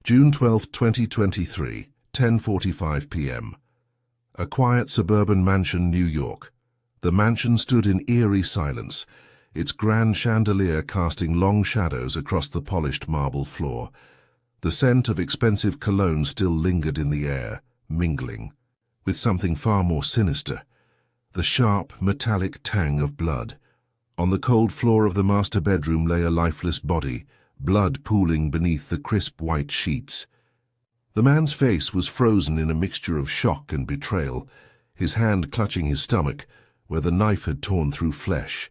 June 12, 2023, 10:45 p.m. A quiet suburban mansion, New York. The mansion stood in eerie silence, its grand chandelier casting long shadows across the polished marble floor. The scent of expensive cologne still lingered in the air, mingling with something far more sinister, the sharp, metallic tang of blood. On the cold floor of the master bedroom lay a lifeless body, blood pooling beneath the crisp white sheets. The man's face was frozen in a mixture of shock and betrayal, his hand clutching his stomach, where the knife had torn through flesh.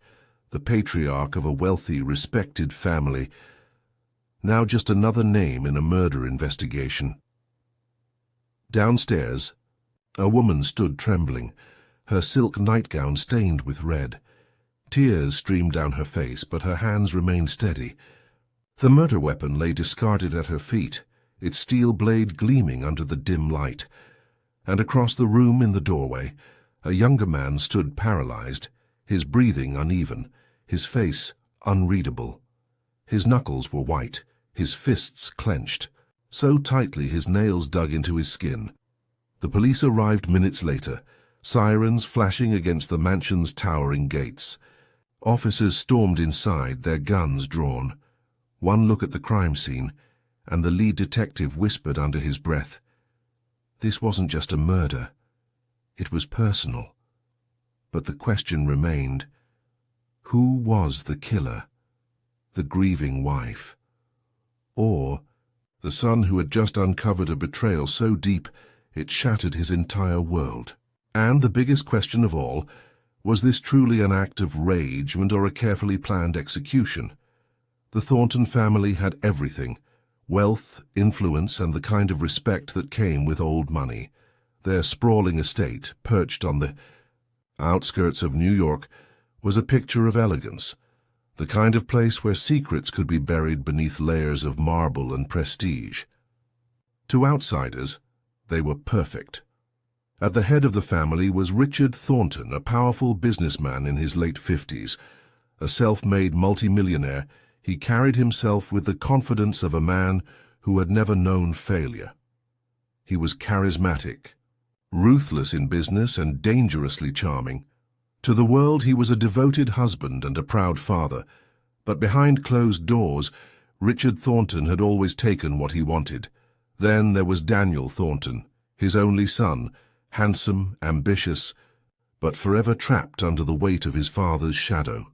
The patriarch of a wealthy, respected family, now just another name in a murder investigation. Downstairs, a woman stood trembling, her silk nightgown stained with red. Tears streamed down her face, but her hands remained steady. The murder weapon lay discarded at her feet, its steel blade gleaming under the dim light. And across the room in the doorway, a younger man stood paralyzed, his breathing uneven, his face unreadable. His knuckles were white, his fists clenched, so tightly his nails dug into his skin. The police arrived minutes later, sirens flashing against the mansion's towering gates. Officers stormed inside, their guns drawn. One look at the crime scene, and the lead detective whispered under his breath, "This wasn't just a murder. It was personal." But the question remained, who was the killer? The grieving wife? Or the son who had just uncovered a betrayal so deep it shattered his entire world? And the biggest question of all, was this truly an act of rage or a carefully planned execution? The Thornton family had everything: wealth, influence, and the kind of respect that came with old money. Their sprawling estate, perched on the outskirts of New York, was a picture of elegance, the kind of place where secrets could be buried beneath layers of marble and prestige. To outsiders, they were perfect. At the head of the family was Richard Thornton, a powerful businessman in his late 50s. A self-made multimillionaire, he carried himself with the confidence of a man who had never known failure. He was charismatic, ruthless in business, and dangerously charming. To the world, he was a devoted husband and a proud father, but behind closed doors, Richard Thornton had always taken what he wanted. Then there was Daniel Thornton, his only son, handsome, ambitious, but forever trapped under the weight of his father's shadow.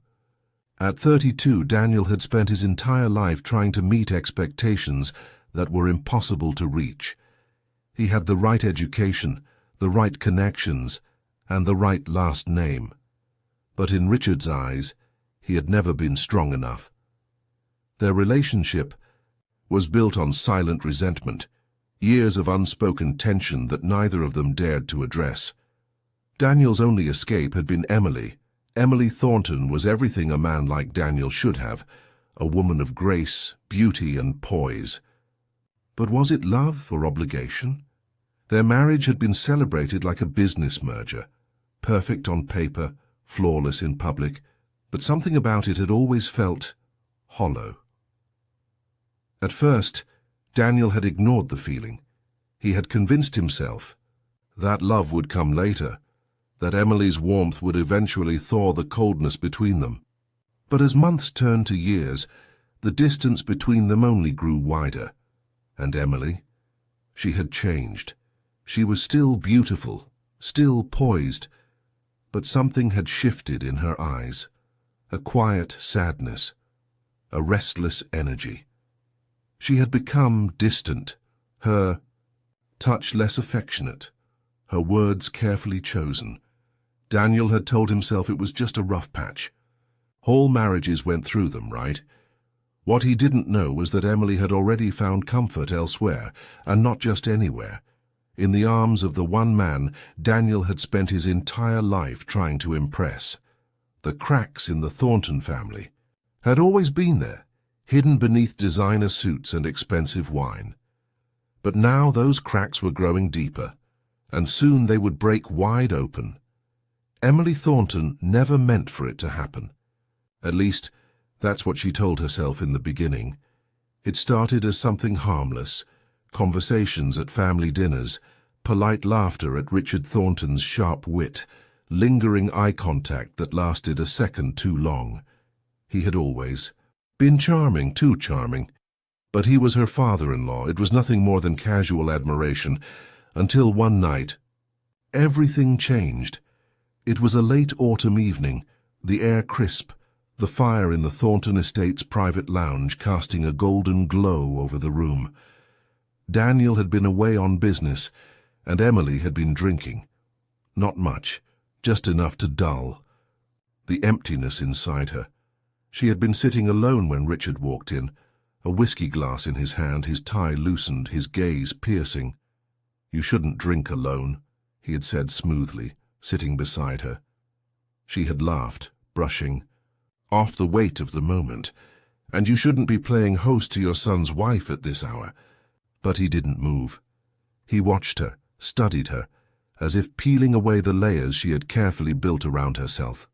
At 32, Daniel had spent his entire life trying to meet expectations that were impossible to reach. He had the right education, the right connections, and the right last name. But in Richard's eyes, he had never been strong enough. Their relationship was built on silent resentment, years of unspoken tension that neither of them dared to address. Daniel's only escape had been Emily. Emily Thornton was everything a man like Daniel should have, a woman of grace, beauty, and poise. But was it love or obligation? Their marriage had been celebrated like a business merger, perfect on paper, flawless in public, but something about it had always felt hollow. At first, Daniel had ignored the feeling. He had convinced himself that love would come later, that Emily's warmth would eventually thaw the coldness between them. But as months turned to years, the distance between them only grew wider. And Emily? She had changed. She was still beautiful, still poised, but something had shifted in her eyes. A quiet sadness, a restless energy. She had become distant, her touch less affectionate, her words carefully chosen. Daniel had told himself it was just a rough patch. Whole marriages went through them, right? What he didn't know was that Emily had already found comfort elsewhere, and not just anywhere. In the arms of the one man Daniel had spent his entire life trying to impress. The cracks in the Thornton family had always been there, hidden beneath designer suits and expensive wine. But now those cracks were growing deeper, and soon they would break wide open. Emily Thornton never meant for it to happen. At least, that's what she told herself in the beginning. It started as something harmless, conversations at family dinners, polite laughter at Richard Thornton's sharp wit, lingering eye contact that lasted a second too long. He had always been charming, too charming. But he was her father-in-law. It was nothing more than casual admiration, until one night, everything changed. It was a late autumn evening, the air crisp, the fire in the Thornton Estate's private lounge casting a golden glow over the room. Daniel had been away on business, and Emily had been drinking. Not much, just enough to dull the emptiness inside her. She had been sitting alone when Richard walked in, a whiskey glass in his hand, his tie loosened, his gaze piercing. "You shouldn't drink alone," he had said smoothly, sitting beside her. She had laughed, brushing off the weight of the moment. "And you shouldn't be playing host to your son's wife at this hour." But he didn't move. He watched her, studied her, as if peeling away the layers she had carefully built around herself.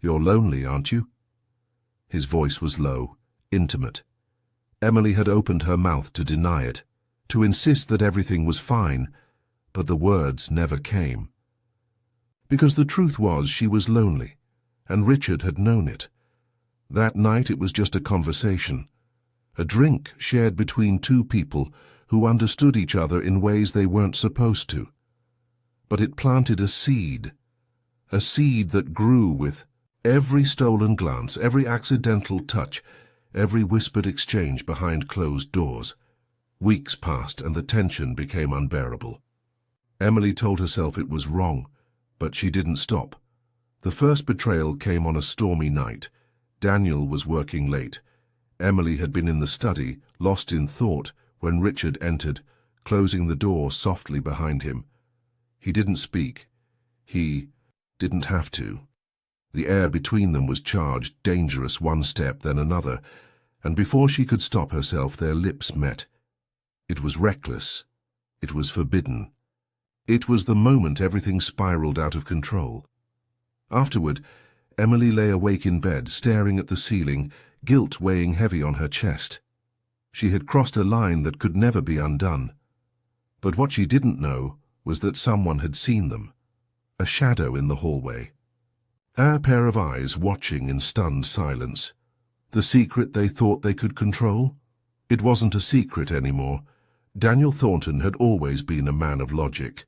"You're lonely, aren't you?" His voice was low, intimate. Emily had opened her mouth to deny it, to insist that everything was fine, but the words never came. Because the truth was she was lonely, and Richard had known it. That night it was just a conversation, a drink shared between two people who understood each other in ways they weren't supposed to. But it planted a seed that grew with every stolen glance, every accidental touch, every whispered exchange behind closed doors. Weeks passed and the tension became unbearable. Emily told herself it was wrong, but she didn't stop. The first betrayal came on a stormy night. Daniel was working late. Emily had been in the study, lost in thought, when Richard entered, closing the door softly behind him. He didn't speak. He didn't have to. The air between them was charged, dangerous, one step, then another, and before she could stop herself, their lips met. It was reckless. It was forbidden. It was the moment everything spiraled out of control. Afterward, Emily lay awake in bed, staring at the ceiling, guilt weighing heavy on her chest. She had crossed a line that could never be undone. But what she didn't know was that someone had seen them. A shadow in the hallway. A pair of eyes watching in stunned silence. The secret they thought they could control? It wasn't a secret anymore. Daniel Thornton had always been a man of logic.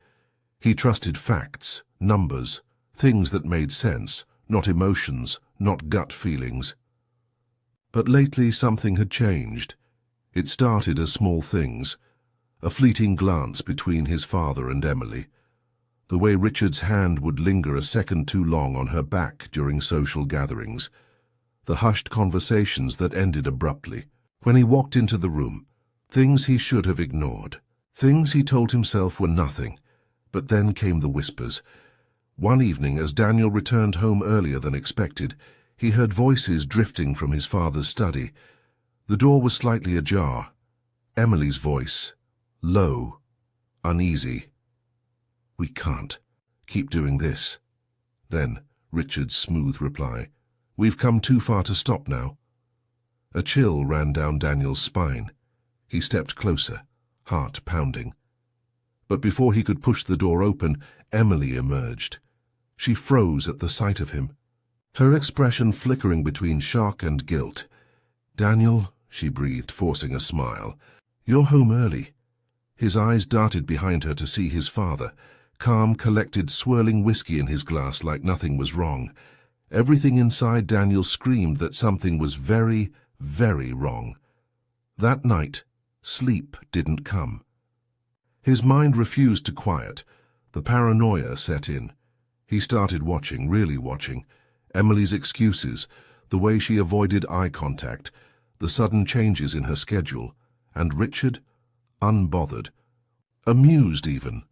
He trusted facts, numbers, things that made sense, not emotions, not gut feelings. But lately something had changed. It started as small things, a fleeting glance between his father and Emily, the way Richard's hand would linger a second too long on her back during social gatherings, the hushed conversations that ended abruptly. When he walked into the room, things he should have ignored, things he told himself were nothing. But then came the whispers. One evening, as Daniel returned home earlier than expected, he heard voices drifting from his father's study. The door was slightly ajar. Emily's voice, low, uneasy. "We can't keep doing this." Then Richard's smooth reply, "We've come too far to stop now." A chill ran down Daniel's spine. He stepped closer, heart pounding. But before he could push the door open, Emily emerged. She froze at the sight of him, her expression flickering between shock and guilt. "Daniel," she breathed, forcing a smile, "you're home early." His eyes darted behind her to see his father, calm, collected, swirling whiskey in his glass like nothing was wrong. Everything inside Daniel screamed that something was very, very wrong. That night, sleep didn't come. His mind refused to quiet. The paranoia set in. He started watching, really watching, Emily's excuses, the way she avoided eye contact, the sudden changes in her schedule, and Richard, unbothered, amused even.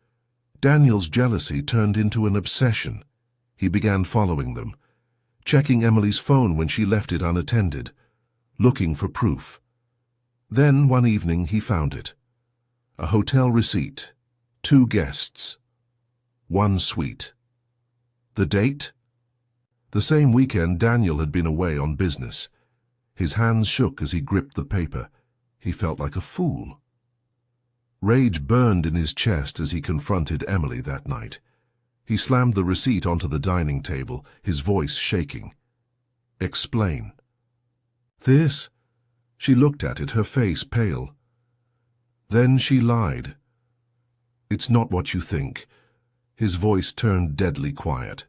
Daniel's jealousy turned into an obsession. He began following them, checking Emily's phone when she left it unattended, looking for proof. Then, one evening, he found it. A hotel receipt, 2 guests, 1 suite. The date? The same weekend Daniel had been away on business. His hands shook as he gripped the paper. He felt like a fool. Rage burned in his chest as he confronted Emily that night. He slammed the receipt onto the dining table, his voice shaking. "Explain." "This?" She looked at it, her face pale. "Then she lied." "It's not what you think." His voice turned deadly quiet.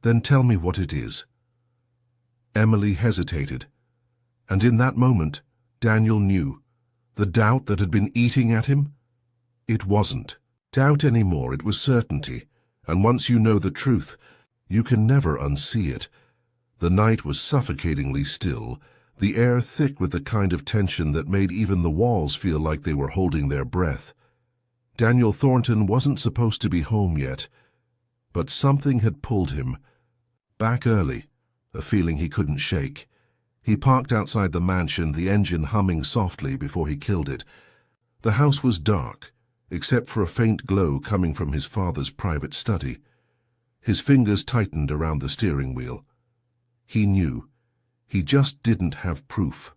"Then tell me what it is." Emily hesitated, and in that moment, Daniel knew. The doubt that had been eating at him? It wasn't doubt anymore, it was certainty, and once you know the truth, you can never unsee it. The night was suffocatingly still, the air thick with the kind of tension that made even the walls feel like they were holding their breath. Daniel Thornton wasn't supposed to be home yet, but something had pulled him back early, a feeling he couldn't shake. He parked outside the mansion, the engine humming softly before he killed it. The house was dark, except for a faint glow coming from his father's private study. His fingers tightened around the steering wheel. He knew. He just didn't have proof.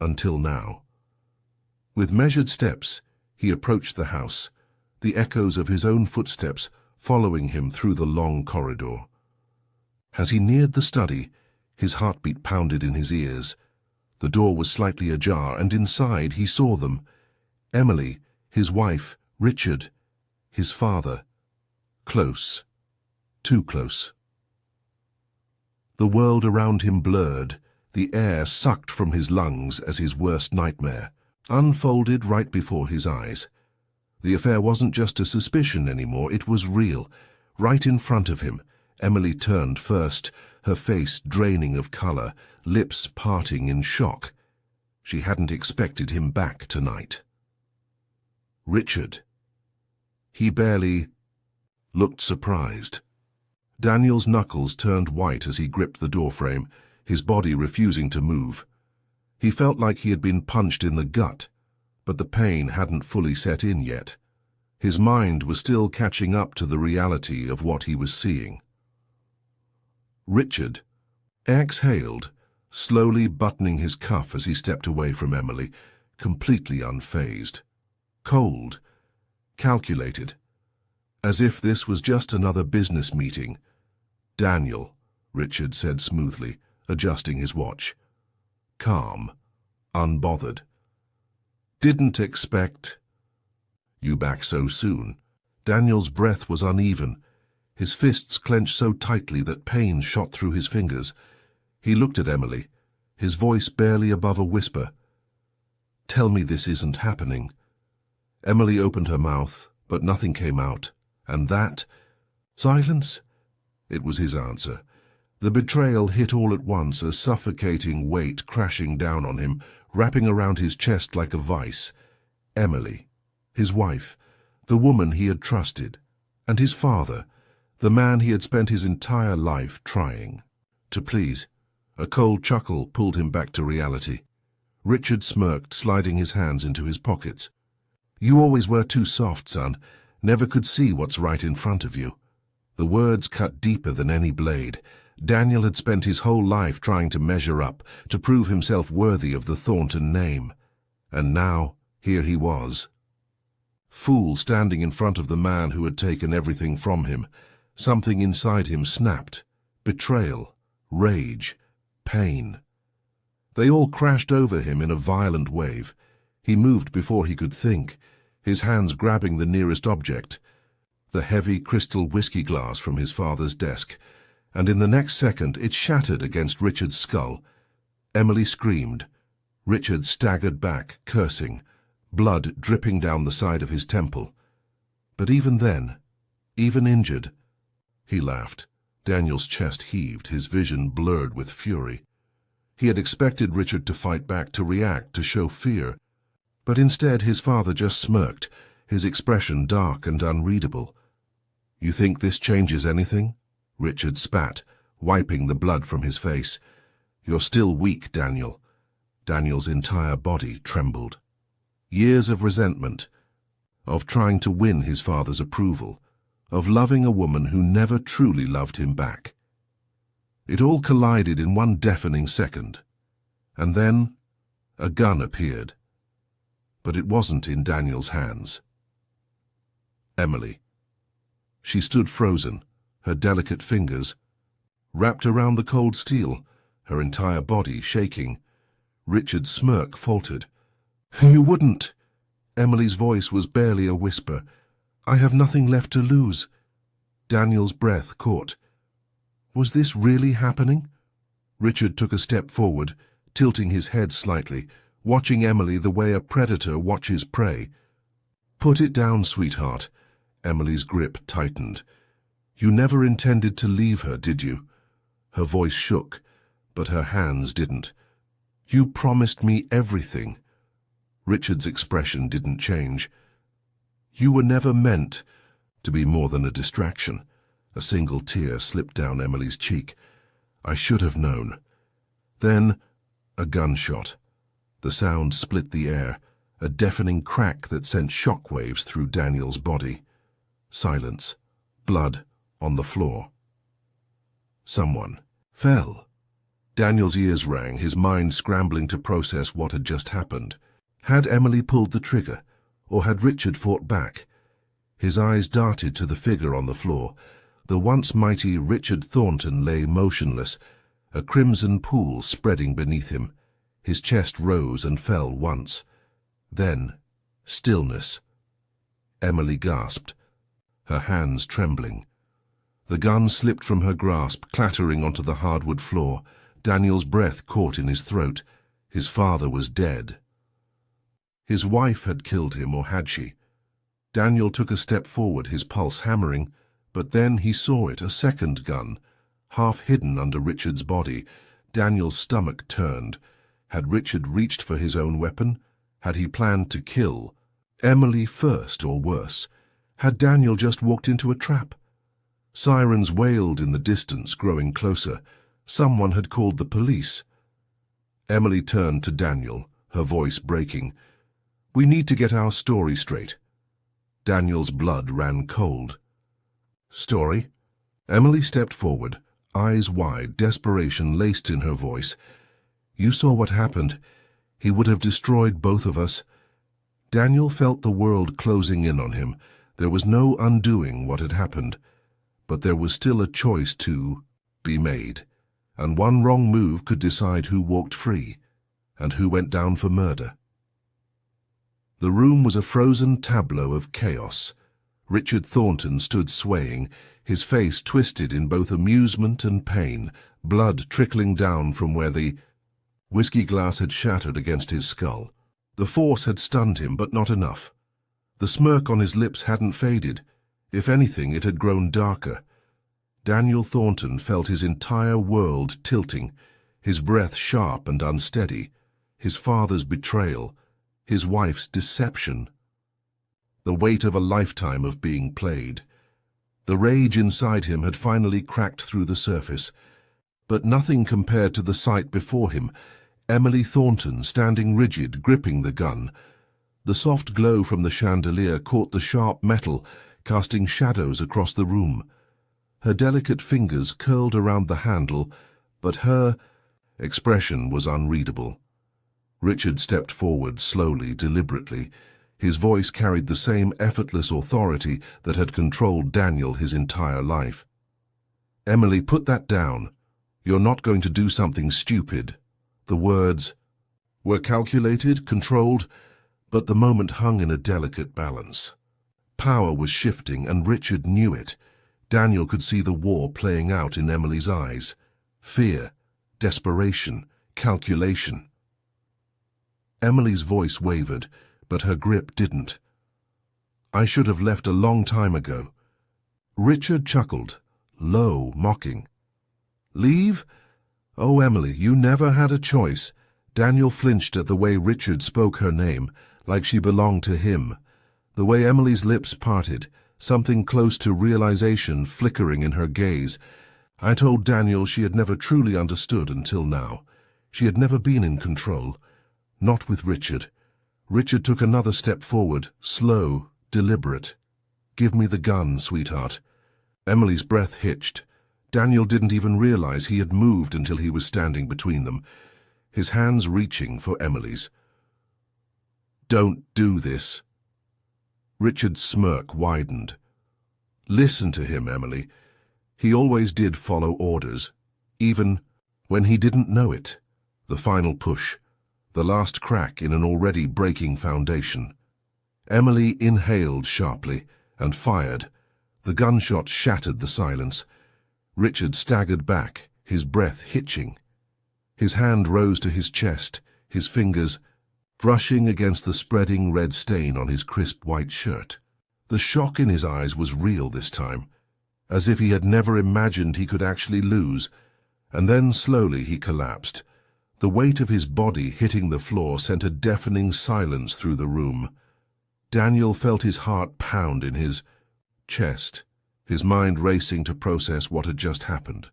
Until now. With measured steps, he approached the house, the echoes of his own footsteps following him through the long corridor. As he neared the study, his heartbeat pounded in his ears. The door was slightly ajar, and inside he saw them. Emily, his wife, Richard, his father. Close. Too close. The world around him blurred, the air sucked from his lungs as his worst nightmare, unfolded right before his eyes. The affair wasn't just a suspicion anymore, it was real. Right in front of him, Emily turned first, her face draining of color, lips parting in shock. She hadn't expected him back tonight. Richard. He barely looked surprised. Daniel's knuckles turned white as he gripped the doorframe, his body refusing to move. He felt like he had been punched in the gut, but the pain hadn't fully set in yet. His mind was still catching up to the reality of what he was seeing. Richard exhaled, slowly buttoning his cuff as he stepped away from Emily, completely unfazed. Cold, calculated, as if this was just another business meeting. "Daniel," Richard said smoothly, adjusting his watch. Calm, unbothered. "Didn't expect you back so soon." Daniel's breath was uneven, his fists clenched so tightly that pain shot through his fingers. He looked at Emily, his voice barely above a whisper. "Tell me this isn't happening." Emily opened her mouth, but nothing came out. And that? Silence? It was his answer. The betrayal hit all at once, a suffocating weight crashing down on him, wrapping around his chest like a vice. Emily, his wife, the woman he had trusted, and his father, the man he had spent his entire life trying to please. A cold chuckle pulled him back to reality. Richard smirked, sliding his hands into his pockets. "You always were too soft, son. Never could see what's right in front of you." The words cut deeper than any blade. Daniel had spent his whole life trying to measure up, to prove himself worthy of the Thornton name. And now, here he was. Fool standing in front of the man who had taken everything from him. Something inside him snapped. Betrayal, rage, pain. They all crashed over him in a violent wave. He moved before he could think, his hands grabbing the nearest object, the heavy crystal whiskey glass from his father's desk, and in the next second it shattered against Richard's skull. Emily screamed. Richard staggered back, cursing, blood dripping down the side of his temple. But even then, even injured, he laughed. Daniel's chest heaved, his vision blurred with fury. He had expected Richard to fight back, to react, to show fear. But instead his father just smirked, his expression dark and unreadable. "You think this changes anything?" Richard spat, wiping the blood from his face. "You're still weak, Daniel." Daniel's entire body trembled. Years of resentment, of trying to win his father's approval, of loving a woman who never truly loved him back. It all collided in one deafening second. And then a gun appeared. but it wasn't in Daniel's hands. Emily. She stood frozen, her delicate fingers wrapped around the cold steel, her entire body shaking. Richard's smirk faltered. "You wouldn't." Emily's voice was barely a whisper. "I have nothing left to lose." Daniel's breath caught. Was this really happening? Richard took a step forward, tilting his head slightly, watching Emily the way a predator watches prey. "Put it down, sweetheart." Emily's grip tightened. "You never intended to leave her, did you?" Her voice shook, but her hands didn't. "You promised me everything." Richard's expression didn't change. "You were never meant to be more than a distraction." A single tear slipped down Emily's cheek. "I should have known." Then, a gunshot. The sound split the air, a deafening crack that sent shockwaves through Daniel's body. Silence. Blood on the floor. Someone fell. Daniel's ears rang, his mind scrambling to process what had just happened. Had Emily pulled the trigger, or had Richard fought back? His eyes darted to the figure on the floor. The once mighty Richard Thornton lay motionless, a crimson pool spreading beneath him. His chest rose and fell once. Then, stillness. Emily gasped, her hands trembling. The gun slipped from her grasp, clattering onto the hardwood floor. Daniel's breath caught in his throat. His father was dead. His wife had killed him, or had she? Daniel took a step forward, his pulse hammering, but then he saw it, a second gun, half hidden under Richard's body. Daniel's stomach turned. Had Richard reached for his own weapon? Had he planned to kill Emily first, or worse? Had Daniel just walked into a trap? Sirens wailed in the distance, growing closer. Someone had called the police. Emily turned to Daniel, her voice breaking. "We need to get our story straight." Daniel's blood ran cold. "Story?" Emily stepped forward, eyes wide, desperation laced in her voice. "You saw what happened. He would have destroyed both of us." Daniel felt the world closing in on him. There was no undoing what had happened. But there was still a choice to be made, and one wrong move could decide who walked free and who went down for murder. The room was a frozen tableau of chaos. Richard Thornton stood swaying, his face twisted in both amusement and pain, blood trickling down from where the whiskey glass had shattered against his skull. The force had stunned him, but not enough. The smirk on his lips hadn't faded. If anything, it had grown darker. Daniel Thornton felt his entire world tilting, his breath sharp and unsteady, his father's betrayal, his wife's deception. The weight of a lifetime of being played. The rage inside him had finally cracked through the surface, but nothing compared to the sight before him. Emily Thornton standing rigid, gripping the gun. The soft glow from the chandelier caught the sharp metal, casting shadows across the room. Her delicate fingers curled around the handle, but her expression was unreadable. Richard stepped forward slowly, deliberately. His voice carried the same effortless authority that had controlled Daniel his entire life. "Emily, put that down. You're not going to do something stupid." The words were calculated, controlled, but the moment hung in a delicate balance. Power was shifting, and Richard knew it. Daniel could see the war playing out in Emily's eyes. Fear, desperation, calculation. Emily's voice wavered, but her grip didn't. "I should have left a long time ago." Richard chuckled, low, mocking. "Leave? Oh, Emily, you never had a choice." Daniel flinched at the way Richard spoke her name, like she belonged to him. The way Emily's lips parted, something close to realization flickering in her gaze. I told Daniel she had never truly understood until now. She had never been in control. Not with Richard. Richard took another step forward, slow, deliberate. "Give me the gun, sweetheart." Emily's breath hitched. Daniel didn't even realize he had moved until he was standing between them, his hands reaching for Emily's. Don't do this. Richard's smirk widened. Listen to him, Emily. He always did follow orders, even when he didn't know it. The final push, the last crack in an already breaking foundation. Emily inhaled sharply and fired. The gunshot shattered the silence. Richard staggered back, his breath hitching. His hand rose to his chest, his fingers brushing against the spreading red stain on his crisp white shirt. The shock in his eyes was real this time, as if he had never imagined he could actually lose, and then slowly he collapsed. The weight of his body hitting the floor sent a deafening silence through the room. Daniel felt his heart pound in his chest, his mind racing to process what had just happened.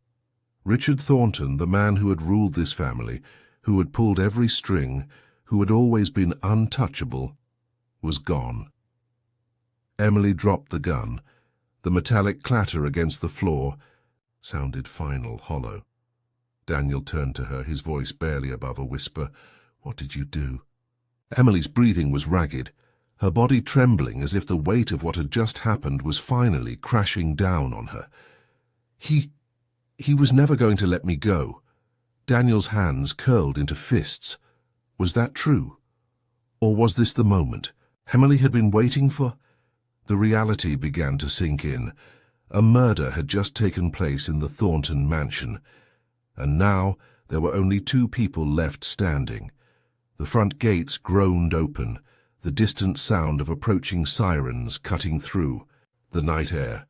Richard Thornton, the man who had ruled this family, who had pulled every string, who had always been untouchable, was gone. Emily dropped the gun. The metallic clatter against the floor sounded final, hollow. Daniel turned to her, his voice barely above a whisper. "What did you do?" Emily's breathing was ragged, her body trembling as if the weight of what had just happened was finally crashing down on her. He was never going to let me go. Daniel's hands curled into fists. Was that true? Or was this the moment Emily had been waiting for? The reality began to sink in. A murder had just taken place in the Thornton mansion, and now there were only two people left standing. The front gates groaned open, the distant sound of approaching sirens cutting through the night air.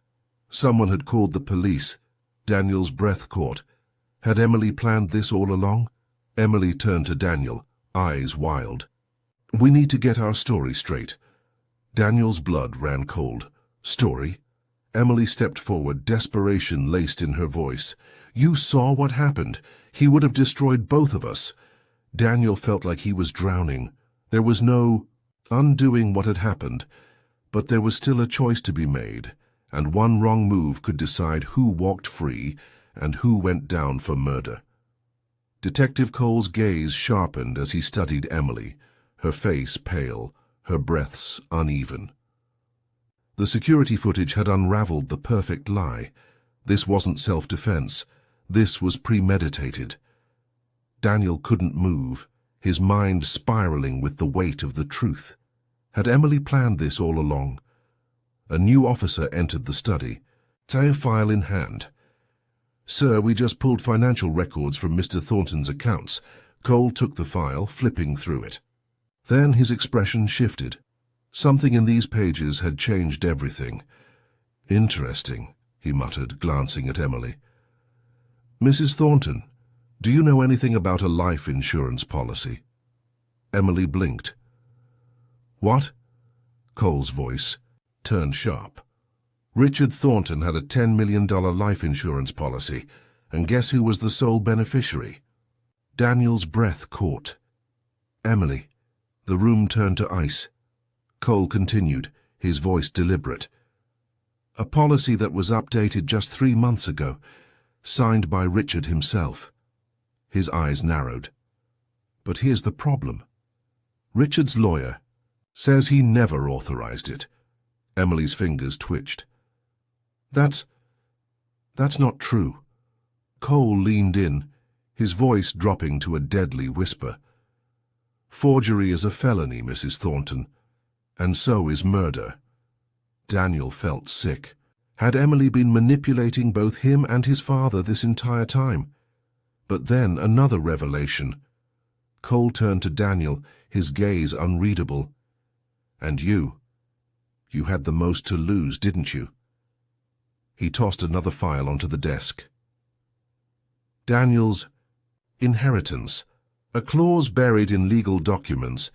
Someone had called the police. Daniel's breath caught. Had Emily planned this all along? Emily turned to Daniel, eyes wild. "We need to get our story straight." Daniel's blood ran cold. "Story?" Emily stepped forward, desperation laced in her voice. "You saw what happened. He would have destroyed both of us." Daniel felt like he was drowning. There was no undoing what had happened, but there was still a choice to be made, and one wrong move could decide who walked free and who went down for murder. Detective Cole's gaze sharpened as he studied Emily, her face pale, her breaths uneven. The security footage had unraveled the perfect lie. This wasn't self-defense. This was premeditated. Daniel couldn't move, his mind spiraling with the weight of the truth. Had Emily planned this all along? A new officer entered the study, a file in hand. "Sir, we just pulled financial records from Mr. Thornton's accounts." Cole took the file, flipping through it. Then his expression shifted. Something in these pages had changed everything. "Interesting," he muttered, glancing at Emily. "Mrs. Thornton, do you know anything about a life insurance policy?" Emily blinked. "What?" Cole's voice turned sharp. Richard Thornton had a $10 million life insurance policy, and guess who was the sole beneficiary? Daniel's breath caught. "Emily." The room turned to ice. Cole continued, his voice deliberate. "A policy that was updated just 3 months ago, signed by Richard himself." His eyes narrowed. "But here's the problem. Richard's lawyer says he never authorized it." Emily's fingers twitched. That's not true." Cole leaned in, his voice dropping to a deadly whisper. "Forgery is a felony, Mrs. Thornton, and so is murder." Daniel felt sick. Had Emily been manipulating both him and his father this entire time? But then another revelation. Cole turned to Daniel, his gaze unreadable. "And you had the most to lose, didn't you?" He tossed another file onto the desk. Daniel's inheritance, a clause buried in legal documents.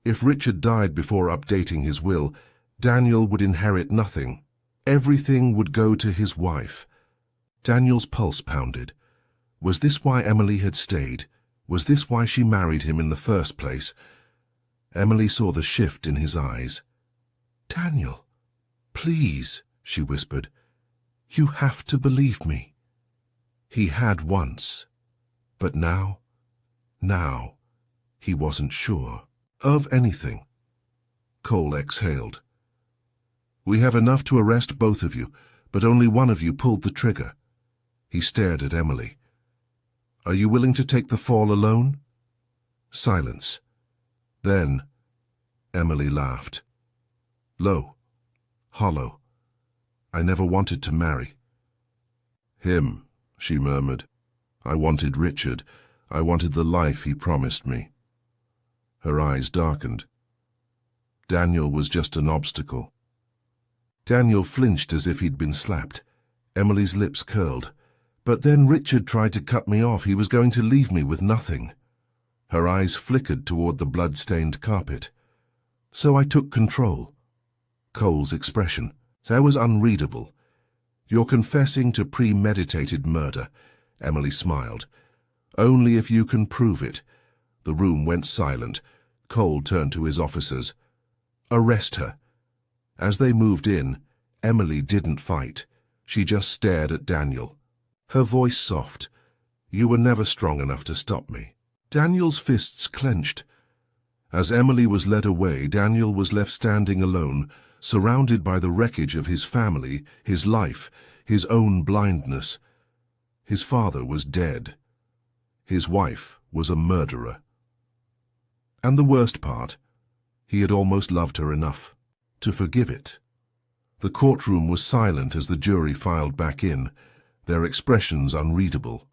If Richard died before updating his will, Daniel would inherit nothing. Everything would go to his wife. Daniel's pulse pounded. Was this why Emily had stayed? Was this why she married him in the first place? Emily saw the shift in his eyes. "Daniel, please," she whispered. "You have to believe me." He had once, but now he wasn't sure of anything. Cole exhaled. "We have enough to arrest both of you, but only one of you pulled the trigger." He stared at Emily. "Are you willing to take the fall alone?" Silence. Then Emily laughed. Low, hollow. "I never wanted to marry." "Him," she murmured. "I wanted Richard. I wanted the life he promised me." Her eyes darkened. Daniel was just an obstacle. Daniel flinched as if he'd been slapped. Emily's lips curled. "But then Richard tried to cut me off. He was going to leave me with nothing." Her eyes flickered toward the blood-stained carpet. "So I took control." Cole's expression. That was unreadable. "You're confessing to premeditated murder." Emily smiled. "Only if you can prove it." The room went silent. Cole turned to his officers. "Arrest her." As they moved in, Emily didn't fight. She just stared at Daniel. Her voice soft. "You were never strong enough to stop me." Daniel's fists clenched. As Emily was led away, Daniel was left standing alone, surrounded by the wreckage of his family, his life, his own blindness. His father was dead. His wife was a murderer. And the worst part, he had almost loved her enough to forgive it. The courtroom was silent as the jury filed back in, their expressions unreadable.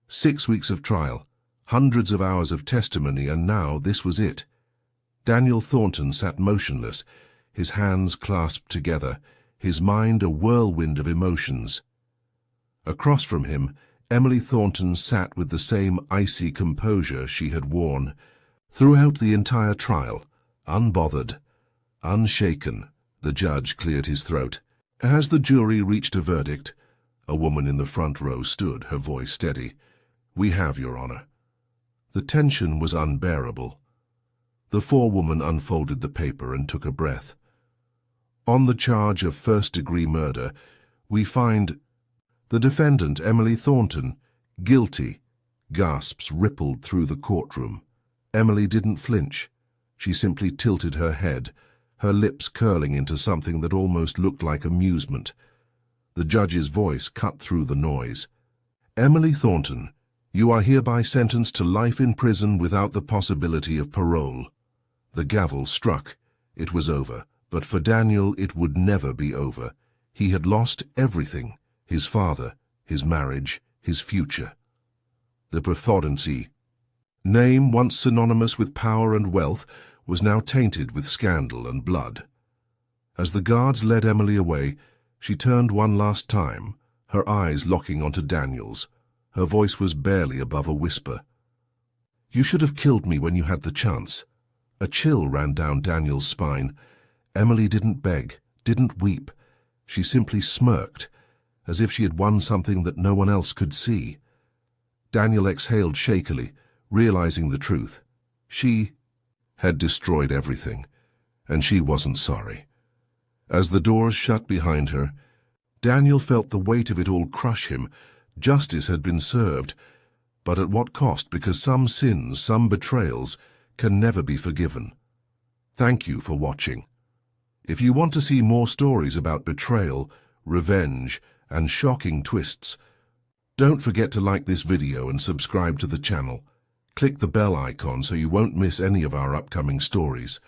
6 weeks of trial, hundreds of hours of testimony, and now this was it. Daniel Thornton sat motionless, his hands clasped together, his mind a whirlwind of emotions. Across from him, Emily Thornton sat with the same icy composure she had worn throughout the entire trial, unbothered, unshaken. The judge cleared his throat. As the jury reached a verdict, a woman in the front row stood, her voice steady. "We have, Your Honor." The tension was unbearable. The forewoman unfolded the paper and took a breath. "On the charge of first-degree murder, we find the defendant, Emily Thornton, guilty." Gasps rippled through the courtroom. Emily didn't flinch. She simply tilted her head, her lips curling into something that almost looked like amusement. The judge's voice cut through the noise. "Emily Thornton, you are hereby sentenced to life in prison without the possibility of parole." The gavel struck. It was over. But for Daniel, it would never be over. He had lost everything: his father, his marriage, his future. The Perthodancy, name once synonymous with power and wealth, was now tainted with scandal and blood. As the guards led Emily away, she turned one last time, her eyes locking onto Daniel's. Her voice was barely above a whisper. "You should have killed me when you had the chance." A chill ran down Daniel's spine. Emily didn't beg, didn't weep. She simply smirked, as if she had won something that no one else could see. Daniel exhaled shakily, realizing the truth. She had destroyed everything, and she wasn't sorry. As the doors shut behind her, Daniel felt the weight of it all crush him. Justice had been served, but at what cost? Because some sins, some betrayals, can never be forgiven. Thank you for watching. If you want to see more stories about betrayal, revenge, and shocking twists, don't forget to like this video and subscribe to the channel. Click the bell icon so you won't miss any of our upcoming stories.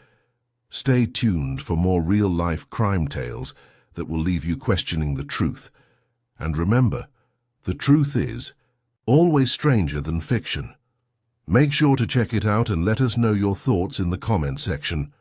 Stay tuned for more real-life crime tales that will leave you questioning the truth. And remember, the truth is always stranger than fiction. Make sure to check it out and let us know your thoughts in the comment section.